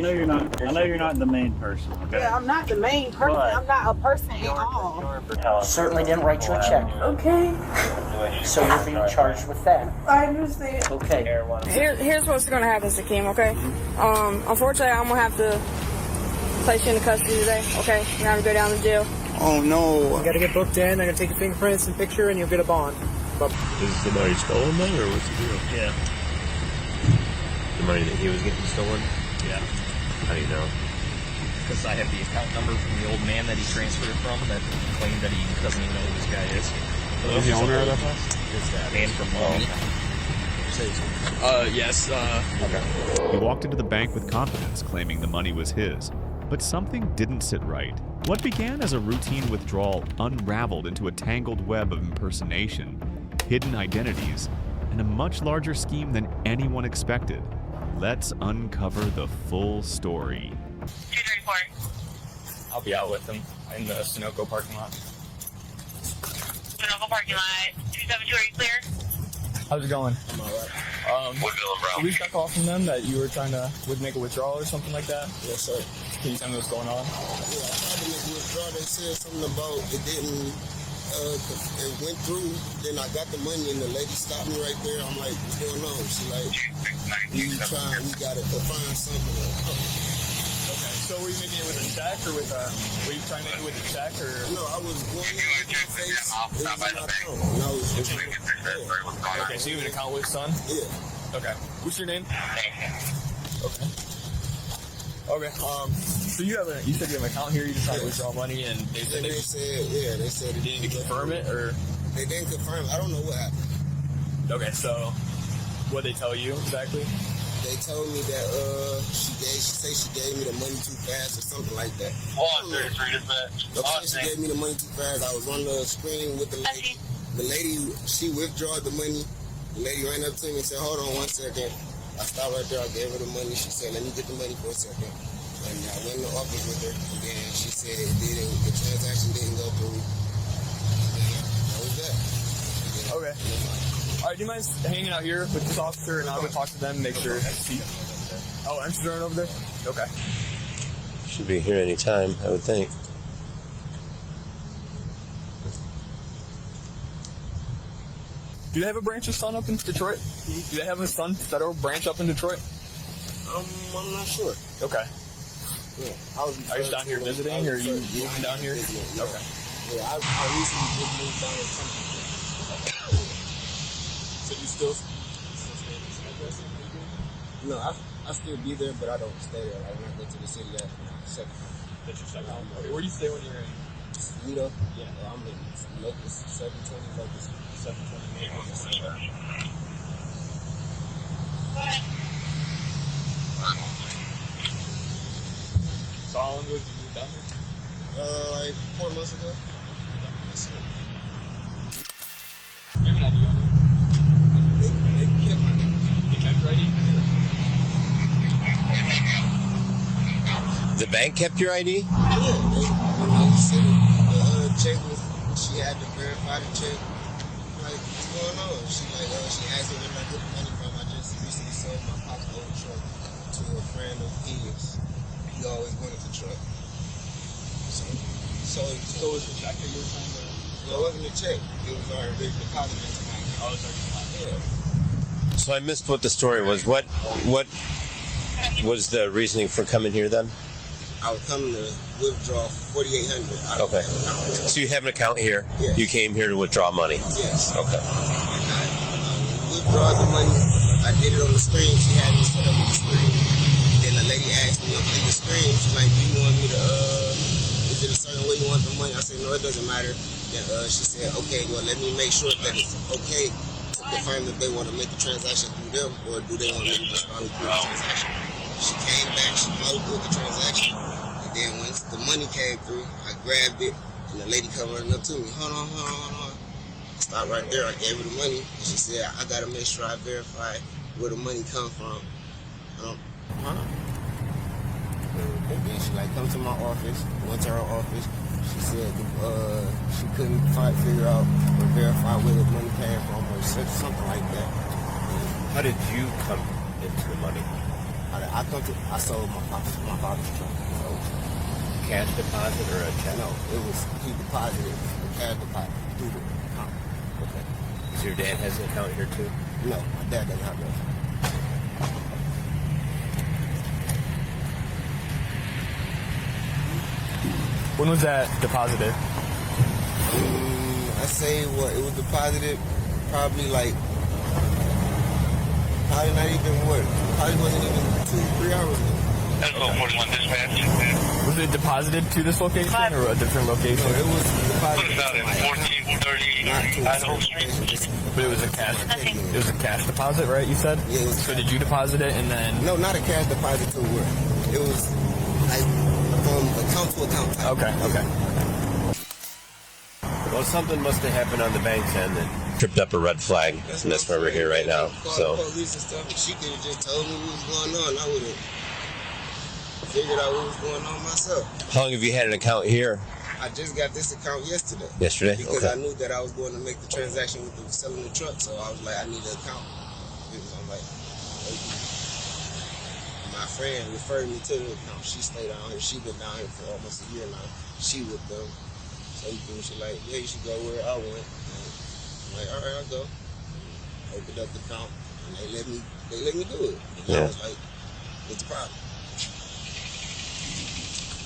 know you're not. I know you're not the main person. Okay. Yeah, I'm not the main person. But I'm not a person at all. Certainly didn't write you a check. Okay. So you're being charged with that. I understand. Okay. Here's what's gonna happen, Sakeem, okay? Unfortunately, I'm gonna have to place you into custody today, okay? You're gonna go down to jail. Oh no. You gotta get booked in, they're gonna take your fingerprints and picture, and you'll get a bond. Is the money stolen though, or what's the deal? Yeah. The money that he was getting stolen? Yeah. How do you know? Because I have the account number from the old man that he transferred it from that claimed that he doesn't even know who this guy is. Is the owner of that place? Is that man from Long? Yes. He walked into the bank with confidence, claiming the money was his. But something didn't sit right. What began as a routine withdrawal unraveled into a tangled web of impersonation, hidden identities, and a much larger scheme than anyone expected. Let's uncover the full story. 234. I'll be out with him in the Sunoco parking lot. Sunoco parking lot. 272, are you clear? How's it going? I'm alright. We just got a call from them that you were trying to make a withdrawal or something like that. Yes, sir. Can you tell me what's going on? Yeah, I tried to make a withdrawal. They said something about it didn't. It went through. Then I got the money, and the lady stopped me right there. I'm like, "What's going on?" She like, "We gotta find something." Okay. So were you making it with a check or with a? Were you trying to make it with a check or? No, I was going in with my face. It was in my phone. And I was yeah. Okay, so you have an account with Sun? Yeah. Okay. What's your name? Okay. Okay. So you said you have an account here. You just trying to withdraw money, and they said they said they didn't confirm it, or they didn't confirm. I don't know what happened. Okay. So what they tell you exactly? They told me that she gave me the money too fast or something like that. She gave me the money too fast. I was on the screen with the lady. The lady, she withdrawed the money. The lady ran up to me and said, "Hold on 1 second." I stopped right there. I gave her the money. She said, "Let me get the money for a second." And I went in the office with her. And then she said the transaction didn't go through. And then that was that. Okay. All right, do you mind hanging out here with this officer, and I'll go talk to them, make sure. Oh, entry door over there? Okay. Should be here any time, I would think. Do they have a branch of Sun up in Detroit? Do they have a Sun Federal branch up in Detroit? I'm not sure. Okay. Yeah. Are you just down here visiting, or are you moving down here? Yeah. Okay. Yeah, I recently just moved down here. So you still stay in this address? No, I still be there, but I don't stay there. Like when I go to the city, that's my second home. That's your second home? Okay. Where do you stay when you're in? Toledo? Yeah, I'm in Locust, 720 Locust. 720 Locust. So how long ago did you move down here? Like 4 months ago. You have an ID on you? They kept my name. They kept your ID? The bank kept your ID? Yeah, they said the check was, she had to verify the check. Like, what's going on? She asked me where I get the money from. I just recently sold my pop's old truck to a friend of his. He always wanted the truck. So was the check that you were trying to... Well, it wasn't a check. It was our deposit into my account. Oh, sorry. Yeah. So I missed what the story was. What was the reasoning for coming here then? I was coming to withdraw $4,800 out of Okay. that account. So you have an account here? Yes. You came here to withdraw money? Yes. Okay. I withdrawed the money. I did it on the screen. She had me set up on the screen. Then the lady asked me to play the screen. She's like, "Do you want me to, is it a certain way you want the money?" I said, "No, it doesn't matter." Then she said, "Okay, well, let me make sure that it's okay to confirm if they want to make the transaction through them or do they want me to just follow through the transaction." She came back, she followed through the transaction. And then once the money came through, I grabbed it, and the lady come running up to me. Hold on. I stopped right there. I gave her the money, and she said, "I got to make sure I verify where the money come from." And then she come to my office, went to her office. She said she couldn't figure out or verify where the money came from or something like that. How did you come into the money? I sold my father's truck. So, Cash deposit or a check? no, he deposited a cash deposit through the account. Okay. So your dad has an account here too? No, my dad doesn't have that. When was that deposited? I say it was deposited probably not even probably wasn't even 2-3 hours ago. That's 41 dispatch. Was it deposited to this location or a different location? No, it was What deposited. about it? 1430 Idaho Street? But it was a cash deposit, right? You said. Yeah, it was. So did you deposit it and then? No, not a cash deposit to where. It was like from account to account type. Okay. Well, something must have happened on the bank's end that tripped up a red flag, and that's why we're here right now. So, Called the police and stuff. She could have just told me what was going on. I would have figured out what was going on myself. how long have you had an account here? I just got this account yesterday. Yesterday? Because Okay. I knew that I was going to make the transaction with selling the truck, so I was like, I need an account. I'm like, okay. My friend referred me to the account. She stayed down here. She been down here for almost a year now. She with them. So she like, yeah, you should go where I went. And I'm like, all right, I'll go. Opened up the account, and they let me do it. And I was like, what's the problem?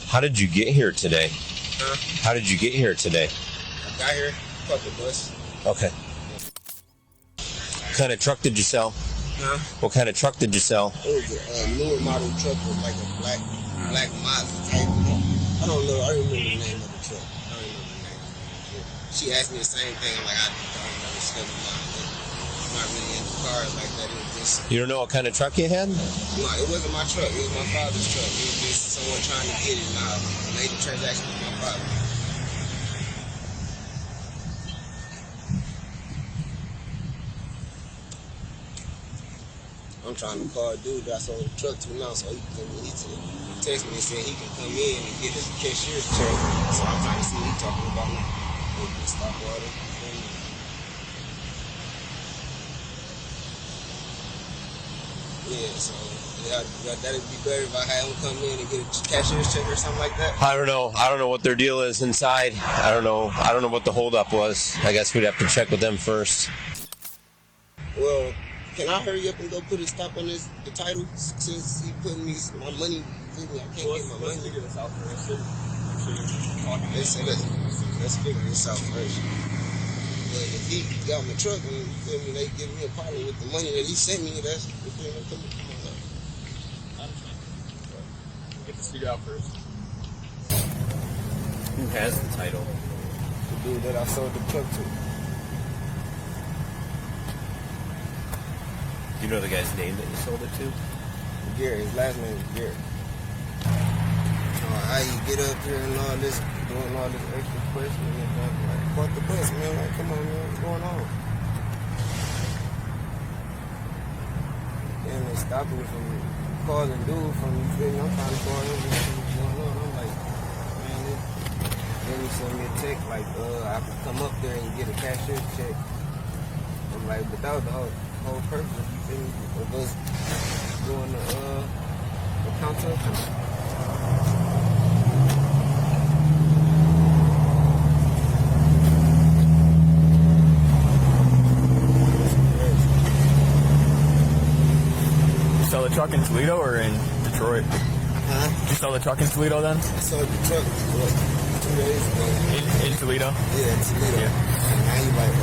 How did you get here today? Huh? How did you get here today? I got here, caught the bus. Okay. What kind of truck did you sell? Huh? What kind of truck did you sell? It was a newer model truck with like a black Mazda type. I don't know. I don't remember the name of the truck. I don't remember the name. She asked me the same thing. I'm like, I don't know. It's not really into cars like that. It was just. You don't know what kind of truck you had? No, it wasn't my truck. It was my father's truck. It was just someone trying to get it, and I made the transaction with my father. I'm trying to call a dude that I sold the truck to now, so he text me and said he can come in and get his cashier's check. So I'm trying to see what he's talking about now. Maybe stop water. Yeah, so that'd be better if I had him come in and get a cashier's check or something like that. I don't know. I don't know what their deal is inside. I don't know what the holdup was. I guess we'd have to check with them first. Well, can I hurry up and go put a stop on the title since he putting my money with me? I can't get my money. Let's figure this out first. Let's figure this out first. But if he got my truck and you feel me, they give me a problem with the money that he sent me, that's the thing I'm coming from. Get this figured out first. Who has the title? The dude that I sold the truck to. Do you know the guy's name that you sold it to? Gary, his last name is Gary. How you get up here and all this, doing all this extra questioning and stuff, like, fuck the bus, man, like, come on, man, what's going on? And they stopped me from calling dude from, you feel me, I'm trying to call him and see what's going on. I'm like, man, then he sent me a text, like, I could come up there and get a cashier's check. I'm like, but that was the whole purpose, you feel me, of us doing the counter. Sell the truck in Toledo or in Detroit? Huh? Did you sell the truck in Toledo then? I sold the truck, what, 2 days ago. In Toledo? Yeah, in Toledo. Yeah. And now you like,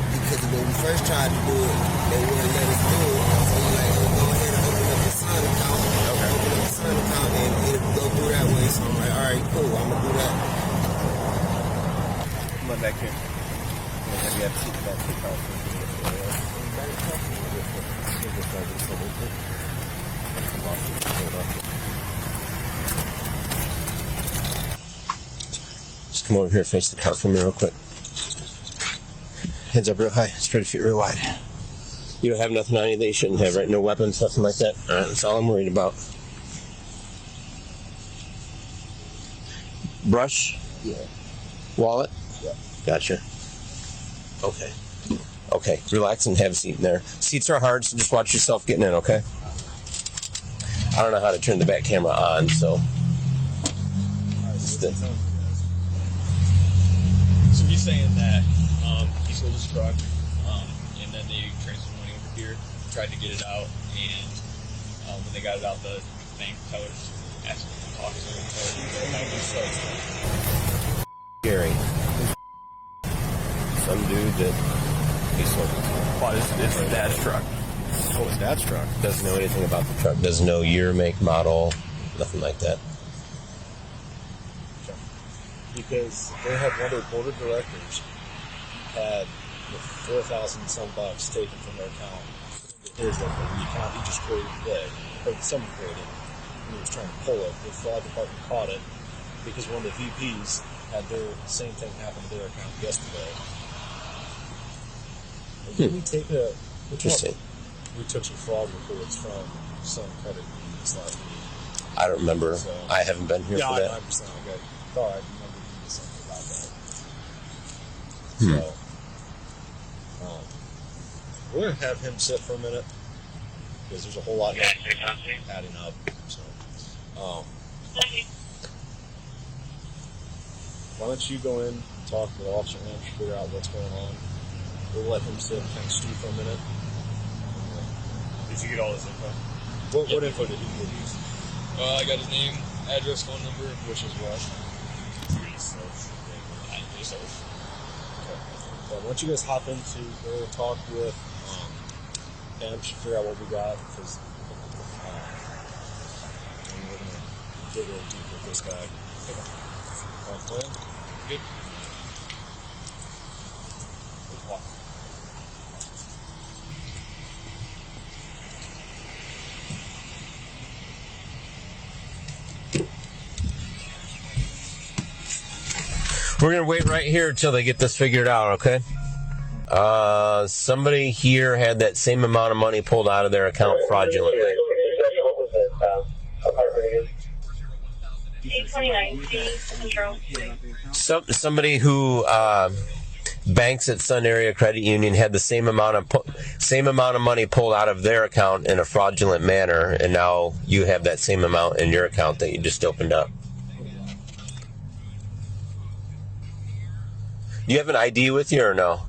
because when we first tried to do it, they wouldn't let us do it. So you like, go ahead and open up the Sun account. Okay. Open up the Sun account and it'll go through that way. So I'm like, all right, cool, I'm gonna do that. Come on back here. Have you ever seen that TikTok? Just come over here, face the car for me real quick. Hands up real high, spread your feet real wide. You don't have nothing on you that you shouldn't have, right? No weapons, nothing like that? Alright, that's all I'm worried about. Brush? Yeah. Wallet? Yeah. Gotcha. Okay. Okay, relax and have a seat in there. Seats are hard, so just watch yourself getting in, okay? I don't know how to turn the back camera on, so. So he's saying that he sold his truck, and then they transferred money over here, tried to get it out, and when they got it out, the bank tellers asked him to talk to him. Gary. Some dude that he sold it to. But it's his dad's truck. Oh, his dad's truck. Doesn't know anything about the truck. Doesn't know year, make, model, nothing like that. Because they had one of their board of directors had $4,000 some bucks taken from their account. His the account he just created today, or someone created, and he was trying to pull it. The fraud department caught it because one of the VPs had their same thing happen to their account yesterday. Did we take a Interesting. We took some fraud reports from some credit unions last week. I don't remember. So, I haven't been here for that. I understand. Okay. Thought I remember reading something about that. So, we're gonna have him sit for a minute because there's a whole lot adding up. So, why don't you go in and talk with Officer Lynch, figure out what's going on. We'll let him sit and kind of stew for a minute. Did you get all his info? What info did he give you? I got his name, address, phone number, Which is what? Okay. Why don't you guys hop into go talk with Pam, figure out what we got, because we're going to dig a little deep with this guy. Plan? Good. We're going to wait right here until they get this figured out, okay? Somebody here had that same amount of money pulled out of their account fraudulently. Somebody who banks at Sun Area Credit Union had the same amount of money pulled out of their account in a fraudulent manner, and now you have that same amount in your account that you just opened up. Do you have an ID with you or no?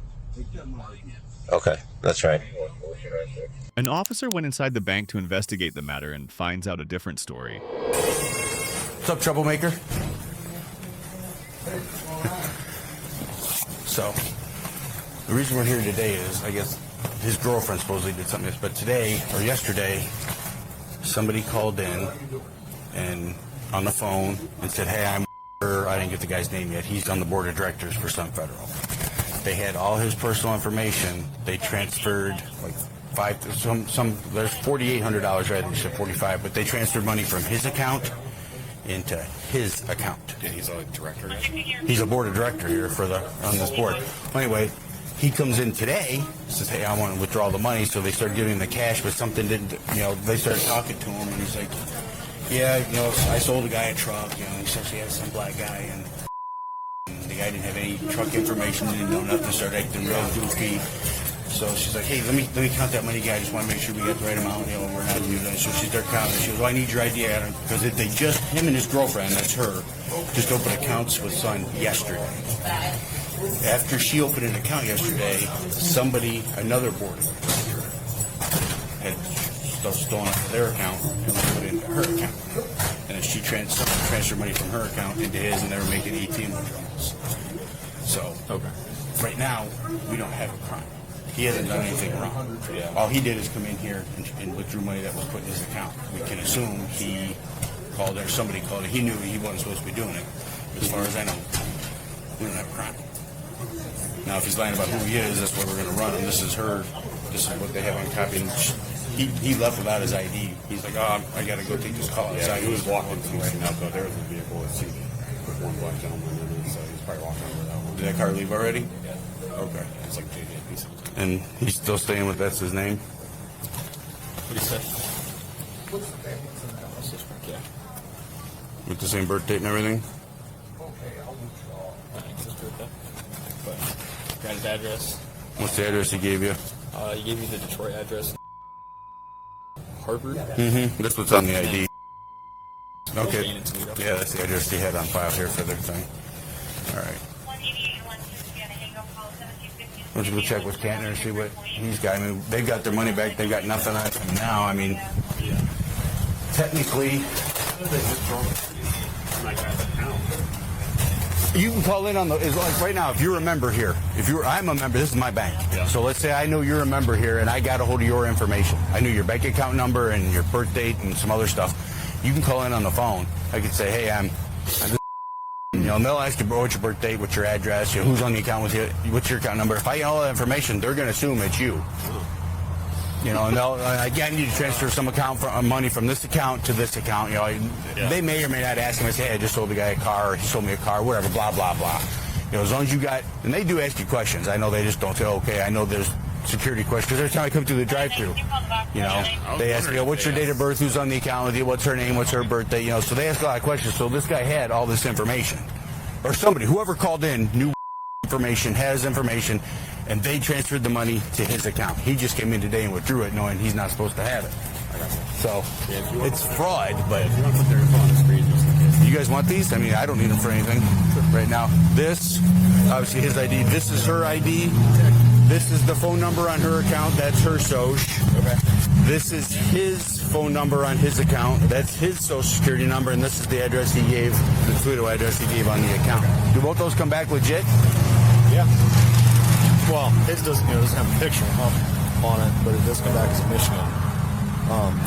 Okay, that's right. An officer went inside the bank to investigate the matter and finds out a different story. What's up, troublemaker? So, the reason we're here today is, I guess, his girlfriend supposedly did something, but today, or yesterday, somebody called in and on the phone and said, hey, I didn't get the guy's name yet. He's on the board of directors for Sun Federal. They had all his personal information. They transferred like there's $4,800, right? They said 45, but they transferred money from his account into his account. Yeah, he's a director. He's a board of director here on this board. Anyway, he comes in today, says, hey, I want to withdraw the money. So they started giving him the cash, but something didn't, they started talking to him, and he's like, yeah, I sold a guy a truck, he says he has some black guy, and the guy didn't have any truck information, didn't know nothing, started acting real goofy. So she's like, hey, let me count that money, guy. I just want to make sure we got the right amount, we're not doing that. So she started counting. She goes, well, I need your ID, Adam, because him and his girlfriend, that's her, just opened accounts with Sun yesterday. After she opened an account yesterday, another board had stuff stolen out of their account and put it into her account. And then she transferred money from her account into his, and they were making ATM withdrawals. So, right now, we don't have a crime. He hasn't done anything wrong. All he did is come in here and withdrew money that was put in his account. We can assume he called it, or somebody called it. He knew he wasn't supposed to be doing it. As far as I know, we don't have a crime. Now, if he's lying about who he is, that's what we're going to run him. This is what they have on copy. He left without his ID. He's like, I got to go take this call. Yeah, he was walking to right now, but there was a vehicle at Cedar with one black gentleman in it, so he's probably walking over that one. Did that car leave already? Yeah. Okay. It's like JJ. And he's still staying with that's his name? What do you say? Yeah. With the same birth date and everything? But got his address. What's the address he gave you? He gave me the Detroit address. Harper? Mm-hmm. That's what's on the ID. Okay. Yeah, that's the address they had on file here for their thing. All right. Let's go check with Cantner and see what he's got. I mean, they've got their money back. They've got nothing on him now. I mean, technically, you can call in on the. It's like right now, if you're a member here, I'm a member. This is my bank. Yeah. So let's say I know you're a member here, and I got a hold of your information. I knew your bank account number and your birth date and some other stuff. You can call in on the phone. I could say, hey, I'm this, you know, and they'll ask you what's your birth date, what's your address, you know, who's on the account with you, what's your account number. If I get all that information, they're going to assume it's you. You know, and they'll, again, you transfer some money from this account to this account. You know, they may or may not ask him, I say, hey, I just sold the guy a car, or he sold me a car, whatever, blah, blah, blah. You know, as long as you got, and they do ask you questions. I know they just don't say, okay, I know there's security questions. Because every time I come through the drive-thru, you know, they ask me, what's your date of birth, who's on the account with you, what's her name, what's her birthday, you know, so they ask a lot of questions. So this guy had all this information. Or somebody, whoever called in, knew information, has information, and they transferred the money to his account. He just came in today and withdrew it knowing he's not supposed to have it. So it's fraud, but If you want to put their info on the screen, just in case. you guys want these? I mean, I don't need them for anything right now. This, obviously his ID, this is her ID. This is the phone number on her account. That's her SOC. Okay. This is his phone number on his account. That's his social security number, and this is the address he gave, the Toledo address he gave on the account. Do both those come back legit? Yeah. Well, his doesn't have a picture on it, but it does come back as a Michigan.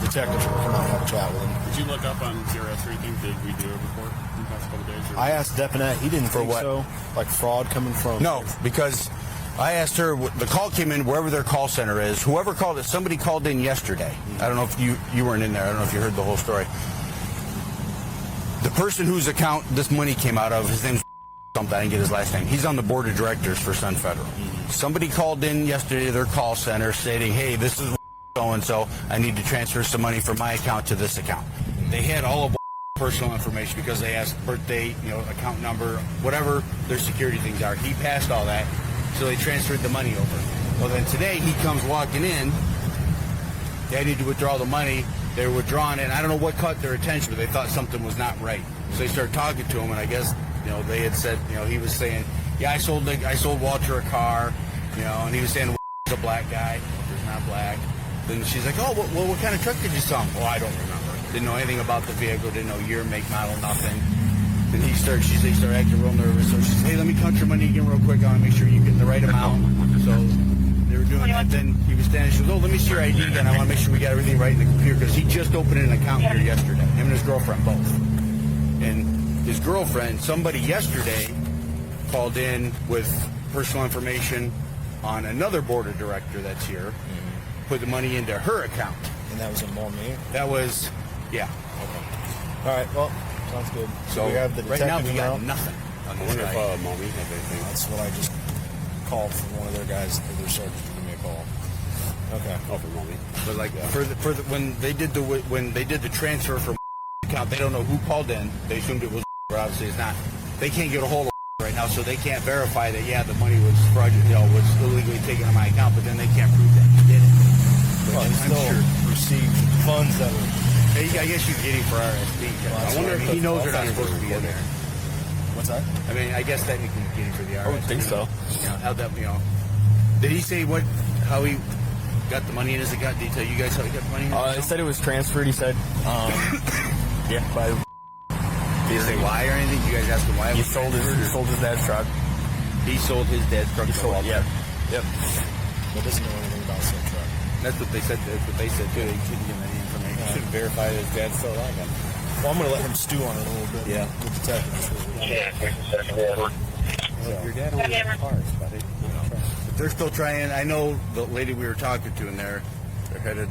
Detectives will come out and have a chat with him. Did you look up on CRS or anything? Did we do a report in the past couple days? Or? I asked Depinet. He didn't think what? so. Like fraud coming from... No, because I asked her, the call came in wherever their call center is. Whoever called it, somebody called in yesterday. I don't know if you weren't in there. I don't know if you heard the whole story. The person whose account this money came out of, his name's something, I didn't get his last name. He's on the board of directors for Sun Federal. Somebody called in yesterday to their call center stating, hey, this is so-and-so. I need to transfer some money from my account to this account. They had all of personal information because they asked birth date, account number, whatever their security things are. He passed all that, so they transferred the money over. Well, then today he comes walking in. They need to withdraw the money. They were withdrawing it, and I don't know what caught their attention, but they thought something was not right. So they started talking to him, and I guess they had said, he was saying, yeah, I sold Walter a car, and he was saying Walter's a black guy. Walter's not black. Then she's like, oh, well, what kind of truck did you sell him? Oh, I don't remember. Didn't know anything about the vehicle, didn't know year, make, model, nothing. Then they started acting real nervous. So she said, hey, let me count your money again real quick. I want to make sure you get the right amount. So they were doing that. Then he was standing. She goes, oh, let me see your ID. Then I want to make sure we got everything right in the computer because he just opened an account here yesterday. Him and his girlfriend both. And his girlfriend, somebody yesterday called in with personal information on another board of director that's here, put the money into her account. And that was a Mommy? That was, yeah. Okay. All right, well, sounds good. So we have the right now we got email. nothing. I wonder if Mommy has anything. That's what I just called from one of their guys, their sergeant, to give me a call. Okay. Oh, for Mommy. But like when they did the transfer from account, they don't know who called in. They assumed it was, but obviously it's not. They can't get a hold of right now, so they can't verify that the money was fraudulent, was illegally taken on my account. But then they can't prove that he did it. But Well, I'm still sure received funds that were. Hey, I guess you're getting for RSP. Well, I wonder if he knows they're not supposed to be in there. What's that? I mean, I guess technically he's getting for the RSP. I would think so. How that, did he say how he got the money in his account? Did he tell you guys how he got the money in his account? He said it was transferred. He said, by. Did he say why or anything? You guys asked him why? He sold his dad's truck. He sold his dad's truck. Yep. But doesn't know anything about said truck. That's what they said. That's what they said too. They couldn't give him any information. You should verify that his dad's still alive. Well, I'm going to let him stew on it a little bit. Yeah. The detectives. Your dad only has cars, buddy. But they're still trying. I know the lady we were talking to in there, they're headed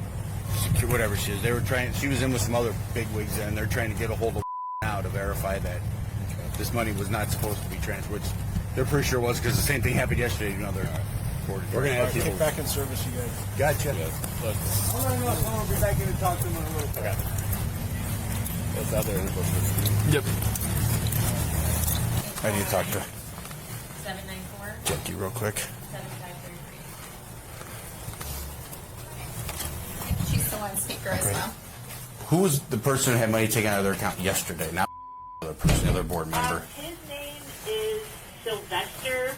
secure, whatever she is. They were trying. She was in with some other bigwigs, and they're trying to get a hold of now to verify that this money was not supposed to be transferred. Which they're pretty sure was because the same thing happened yesterday. We're gonna have people back in service, you guys. Gotcha. I'll get back in and talk to them in a little bit. Okay. That's out there. Yep. I need to talk to 794 Jackie real quick. 7533. She's still you on speaker as well. Who was the person who had money taken out of their account yesterday? Not the other person, the other board member. His name is Sylvester.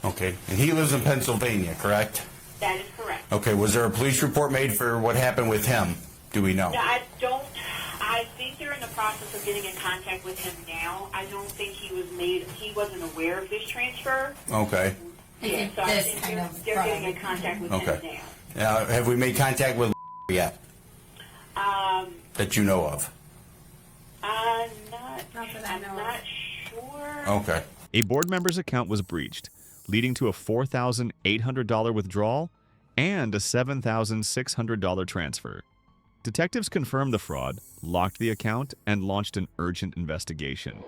Okay, and he lives in Pennsylvania, correct? That is correct. Okay, was there a police report made for what happened with him? Do we know? No, I think they're in the process of getting in contact with him now. I don't think he wasn't aware of this transfer. Okay. Yeah, so I think they're getting in contact with him now. Now, have we made contact with yet? That you know of? I'm not sure. Okay. A board member's account was breached, leading to a $4,800 withdrawal and a $7,600 transfer. Detectives confirmed the fraud, locked the account, and launched an urgent investigation.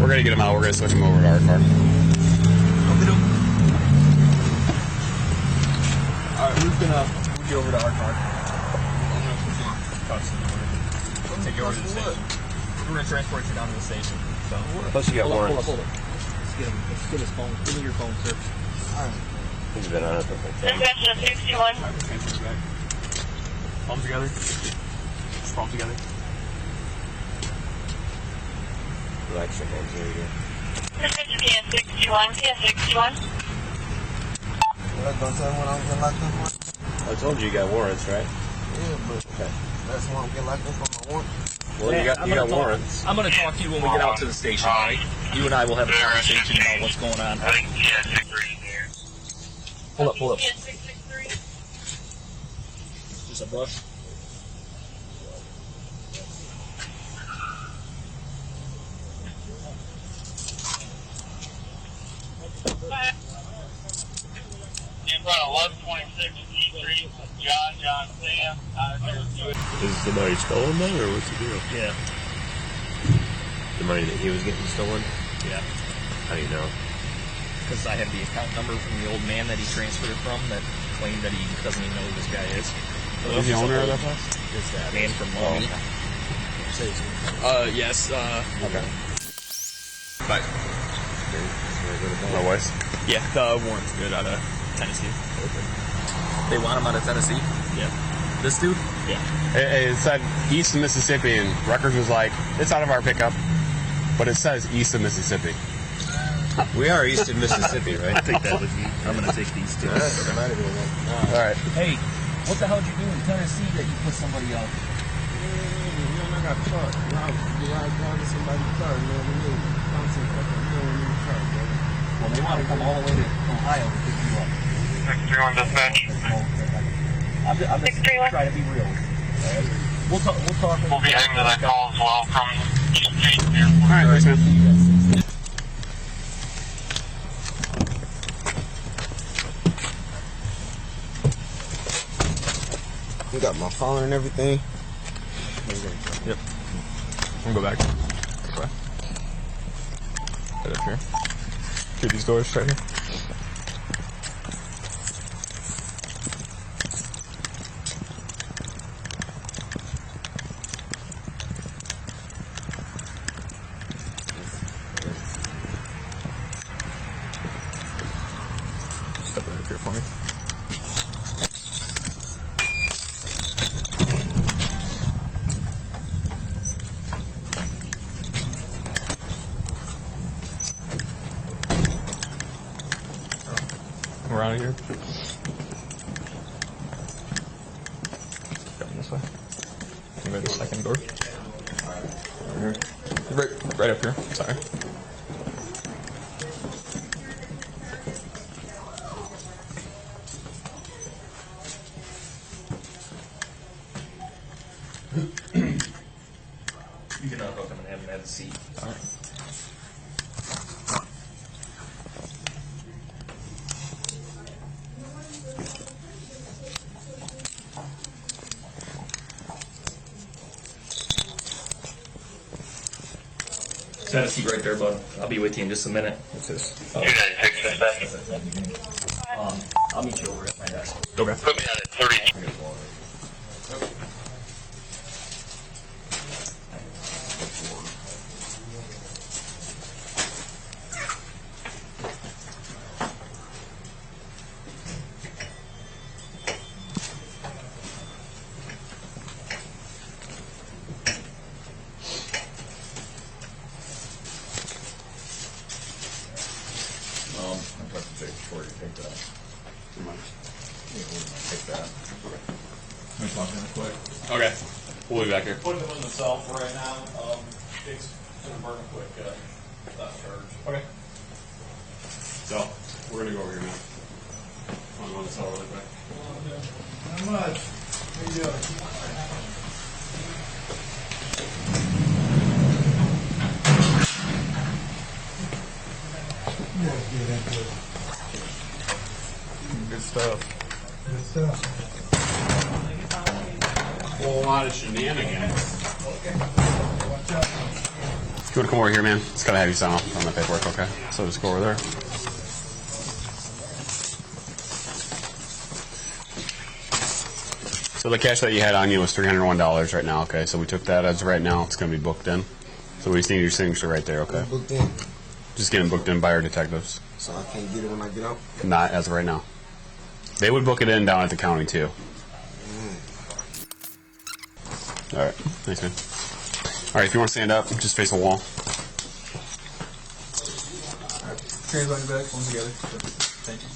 We're gonna get him out. We're gonna switch him over to our car. Alright, who's gonna move you over to our car? I'm gonna put you in cuffs and we're gonna take you over to the station. We're gonna transport you down to the station. So, plus you got warrants. Hold up. Let's get his phone. Give me your phone, sir. Alright. He's been on it for Dispatch 61. Palm together. Just palm together. Relax your hands here again. Dispatch 61. 61. I told you got warrants, right? Yeah, but that's why I'm getting locked up on my warrant. Well, you got warrants. I'm gonna talk to you when we get out to the station, alright? You and I will have a conversation about what's going on. Hold up. Just a brush. In front of 1126 Street, John Sam. Is the money stolen though, or what's the deal? Yeah. The money that he was getting stolen? Yeah. How do you know? Because I have the account number from the old man that he transferred it from that claimed that he doesn't even know who this guy is. Is the owner of that place? It's that man from Long. Yes. Okay. Bye. My wife's? Yeah, the warrant's good out of Tennessee. They want him out of Tennessee? Yeah. This dude? Yeah. It said east of Mississippi, and Rutgers was like, it's out of our pickup, but it says east of Mississippi. We are east of Mississippi, right? I think that would be. I'm going to take these two. All right. Hey, what the hell did you do in Tennessee that you put somebody out? I got caught. Driving somebody's car, Well, they want to come all the way to Ohio to pick you up. 631 dispatch. I'm just trying to be real. Right? We'll talk. We'll be heading to that call as well from East Street. All right, thanks, man. You got my phone and everything. Yep. I'm gonna go back. Okay. Right up here. Through these doors right here. Step right up here for me. Around here. Going this way. Maybe the second door. Right up here. Sorry. You can hook him and have him have a seat. All right. Have a seat right there, bud. I'll be with you in just a minute. What's this? I'll meet you over at my desk. Okay. Put me on at 30. We'll be back here. Putting them in the cell for right now. It's gonna burn a quick theft charge. Okay. So, we're gonna go over here now. I'm gonna go in the cell really quick. How much? How you doing? Good stuff. Good stuff. A whole lot of shenanigans. Okay. Watch out. You want to come over here, man? It's gotta have you sign off on the paperwork, okay? So just go over there. So the cash that you had on you was $301 right now, okay? So we took that as of right now. It's gonna be booked in. So we just need your signature right there, okay? Booked in. Just getting booked in by our detectives. So I can't get it when I get out? Not as of right now. They would book it in down at the county too. All right, thanks, man. All right, if you want to stand up, just face the wall. Hands on your back, one together. Thank you.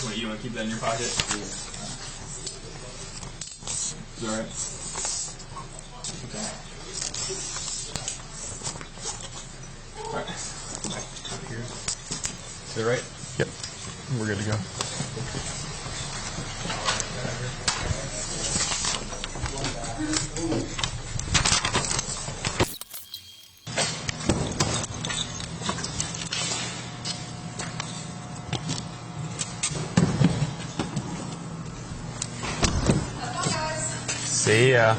What, you want to keep that in your pocket? Is that all right? Okay. All right. Back up here. Is that right? Yep. We're good to go. See ya.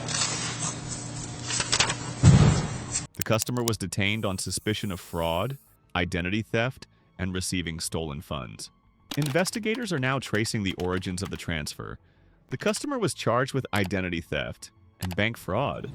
The customer was detained on suspicion of fraud, identity theft, and receiving stolen funds. Investigators are now tracing the origins of the transfer. The customer was charged with identity theft and bank fraud.